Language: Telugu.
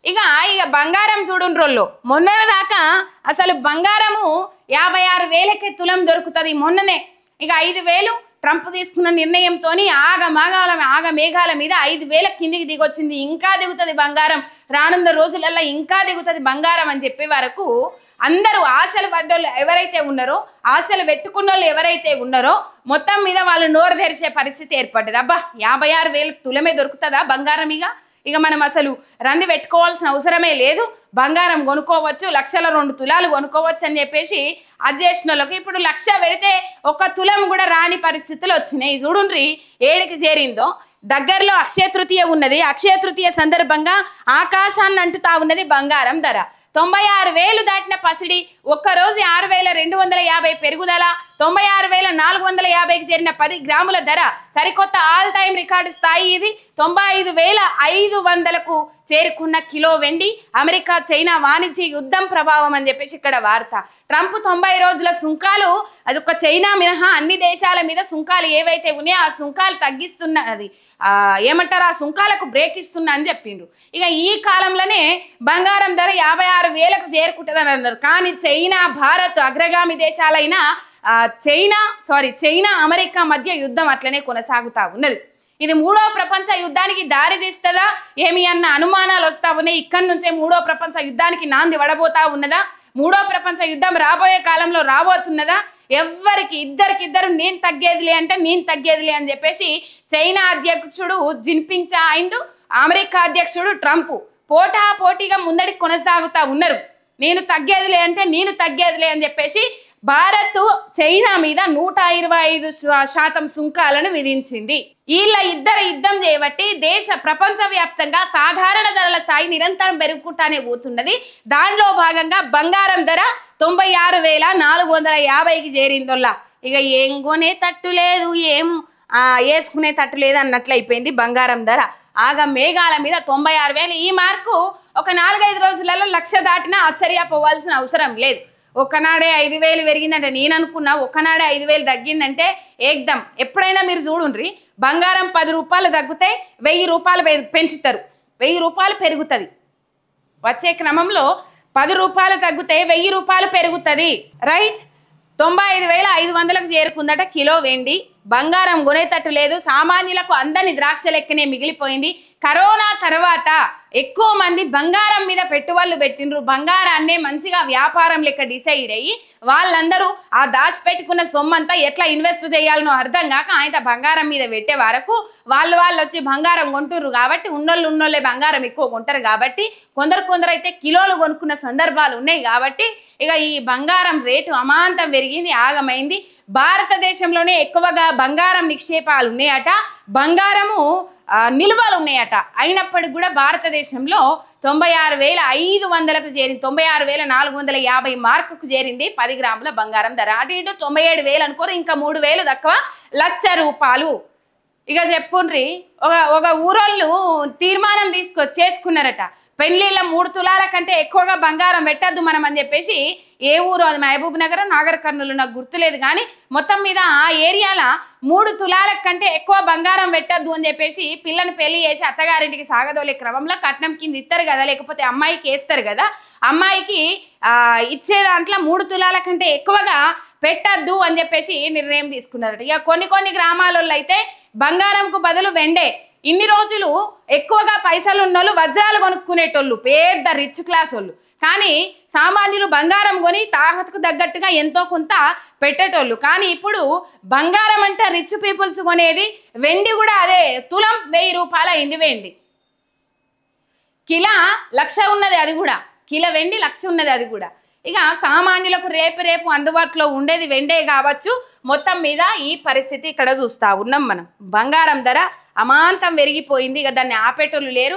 ఇక ఇక బంగారం చూడుండ్రోళ్ళు మొన్నటిదాకా అసలు బంగారము 56,000కి తులం దొరుకుతుంది. మొన్ననే ఇక 5,000 ట్రంప్ తీసుకున్న నిర్ణయంతో ఆగమేఘాల మీద 5,000 కిందికి దిగొచ్చింది. ఇంకా దిగుతుంది బంగారం, రానున్న రోజులల్లో ఇంకా దిగుతుంది బంగారం అని చెప్పే వరకు అందరూ ఆశలు పడ్డోళ్ళు ఎవరైతే ఉన్నారో, ఆశలు పెట్టుకున్న వాళ్ళు ఎవరైతే ఉన్నారో మొత్తం మీద వాళ్ళు నోరు తెరిచే పరిస్థితి ఏర్పడ్డది. అబ్బా 56,000 తులమే దొరుకుతుందా బంగారం? ఇక మనం అసలు రంది పెట్టుకోవాల్సిన అవసరమే లేదు, బంగారం కొనుక్కోవచ్చు, 1,02 తులాలు కొనుక్కోవచ్చు అని చెప్పేసి అది చేసిన వాళ్ళకి ఇప్పుడు 1,00,000 పెడితే 1 తులం కూడా రాని పరిస్థితులు వచ్చినాయి. చూడుండ్రి ఏడికి చేరిందో. దగ్గరలో అక్షయ తృతీయ ఉన్నది. అక్షయ తృతీయ సందర్భంగా ఆకాశాన్ని అంటుతా ఉన్నది బంగారం ధర. 96,000 దాటిన పసిడి ఒక్కరోజు 6,250 పెరుగుదల, 96,450కి చేరిన 10 గ్రాముల ధర సరికొత్త ఆల్ టైమ్ రికార్డు స్థాయి. ఇది 95,500కు చేరుకున్న కిలో వెండి. అమెరికా చైనా వాణిజ్య యుద్ధం ప్రభావం అని చెప్పేసి ఇక్కడ వార్త. ట్రంప్ 90 రోజుల సుంకాలు, అదొక చైనా మినహా అన్ని దేశాల మీద సుంకాలు ఏవైతే ఉన్నాయో ఆ సుంకాలు తగ్గిస్తున్నది, ఏమంటారు, ఆ సుంకాలకు బ్రేక్ ఇస్తున్నా అని చెప్పిండ్రు. ఇక ఈ కాలంలోనే బంగారం ధర 56,000కు చేరుకుంటుందని అన్నారు. కానీ చైనా భారత్ అగ్రగామి దేశాలైన చైనా అమెరికా మధ్య యుద్ధం అట్లనే కొనసాగుతా ఉన్నది. ఇది 3వ ప్రపంచ యుద్ధానికి దారి తీస్తుందా ఏమి అన్న అనుమానాలు వస్తా ఉన్నాయి. ఇక్కడి నుంచే 3వ ప్రపంచ యుద్ధానికి నాంది వడబోతా ఉన్నదా? 3వ ప్రపంచ యుద్ధం రాబోయే కాలంలో రాబోతున్నదా? ఇద్దరికిద్దరు నేను తగ్గేదిలే అంటే నేను తగ్గేదిలే అని చెప్పేసి చైనా అధ్యక్షుడు జిన్పింగ్ అండ్ అమెరికా అధ్యక్షుడు ట్రంప్ పోటాపోటీగా ముందడికి కొనసాగుతా ఉన్నారు. నేను తగ్గేదిలే అంటే నేను తగ్గేదిలే అని చెప్పేసి భారత్ చైనా మీద 125% సుంకాలను విధించింది. ఇద్దరు యుద్ధం చేయబట్టి ప్రపంచవ్యాప్తంగా సాధారణ ధరల స్థాయి నిరంతరం పెరుగుకుంటానే పోతున్నది. దానిలో భాగంగా బంగారం ధర 96,450కి చేరిందోల్లా. ఇక ఏం కొనే తట్టు లేదు, ఏం వేసుకునే తట్టు లేదు అన్నట్లు అయిపోయింది బంగారం ధర. మేఘాల మీద 96,000. ఈ మార్కు ఒక 4-5 రోజులలో 1,00,000 దాటినా ఆశ్చర్యపోవాల్సిన అవసరం లేదు. ఒక్కనాడే 5,000 పెరిగిందంటే నేను అనుకున్నా, ఒక్కనాడే 5,000 తగ్గిందంటే ఏకదం. ఎప్పుడైనా మీరు చూడుండ్రి, బంగారం 10 రూపాయలు తగ్గితే 1,000 రూపాయలు పెంచుతారు, 1,000 రూపాయలు పెరుగుతుంది. వచ్చే క్రమంలో 10 రూపాయలు తగ్గితే 1,000 రూపాయలు పెరుగుతుంది. రైట్. 95,500కు చేరుకుందట కిలో వెండి. బంగారం కొనేటట్టు లేదు, సామాన్యులకు అందని ద్రాక్ష లెక్కనే మిగిలిపోయింది. కరోనా తర్వాత ఎక్కువ మంది బంగారం మీద పెట్టుబడులు పెట్టిండ్రు. బంగారాన్నే మంచిగా వ్యాపారం లెక్క డిసైడ్ అయ్యి వాళ్ళందరూ ఆ దాచిపెట్టుకున్న సొమ్మంతా ఎట్లా ఇన్వెస్ట్ చేయాలనో అర్థం కాక ఆయన బంగారం మీద పెట్టే వరకు వాళ్ళు వచ్చి బంగారం కొంటుర్రు. కాబట్టి ఉన్నోళ్ళే బంగారం ఎక్కువ కొంటారు. కాబట్టి కొందరు అయితే కిలోలు కొనుక్కున్న సందర్భాలు ఉన్నాయి. కాబట్టి ఇక ఈ బంగారం రేటు అమాంతం పెరిగింది, ఆగమైంది. భారతదేశంలోనే ఎక్కువగా బంగారం నిక్షేపాలు ఉన్నాయట, బంగారము నిల్వలు ఉన్నాయట. అయినప్పటికీ కూడా భారతదేశంలో 96,500కు చేరింది, 96,450 మార్కుకు చేరింది 10 గ్రాముల బంగారం ధర. అటు ఇటు 97,000 అనుకోరు, ఇంకా 3,000 తక్కువ, 1,00,000 రూపాయలు. ఇక చెప్పుండ్రి, ఒక ఊరోళ్ళు తీర్మానం చేసుకున్నారట, పెళ్లిళ్ళ 3 తులాల కంటే ఎక్కువగా బంగారం పెట్టద్దు మనం అని చెప్పేసి. ఏ ఊరు అది, మహబూబ్ నగర్, నాగర్ కర్నూలు, నాకు గుర్తులేదు. కానీ మొత్తం మీద ఆ ఏరియాలో 3 తులాల కంటే ఎక్కువ బంగారం పెట్టద్దు అని చెప్పేసి పిల్లని పెళ్లి చేసి అత్తగారింటికి సాగదోలే క్రమంలో కట్నం కింద ఇస్తారు కదా, లేకపోతే అమ్మాయికి వేస్తారు కదా, అమ్మాయికి ఇచ్చే దాంట్లో 3 తులాల కంటే ఎక్కువగా పెట్టద్దు అని చెప్పేసి నిర్ణయం తీసుకున్నారట. ఇక కొన్ని గ్రామాలలో అయితే బంగారంకు బదులు వెండే. ఇన్ని రోజులు ఎక్కువగా పైసలు ఉన్నోళ్ళు వజ్రాలు కొనుక్కునేటోళ్ళు, పెద్ద రిచ్ క్లాస్ వాళ్ళు. కానీ సామాన్యులు బంగారం కొని తాహతకు తగ్గట్టుగా ఎంతో కొంత పెట్టేటోళ్ళు. కానీ ఇప్పుడు బంగారం అంటే రిచ్ పీపుల్స్ కొనేది, వెండి కూడా అదే. తులం 1,000 రూపాయలు అయింది వెండి. కిలో 1,00,000 ఉన్నది, అది కూడా కిలో వెండి 1,00,000 ఉన్నది, అది కూడా. ఇక సామాన్యులకు రేపు అందుబాటులో ఉండేది వెండే కావచ్చు. మొత్తం మీద ఈ పరిస్థితి ఇక్కడ చూస్తా ఉన్నాం మనం. బంగారం ధర అమాంతం పెరిగిపోయింది. ఇక దాన్ని ఆపేటోళ్ళు లేరు.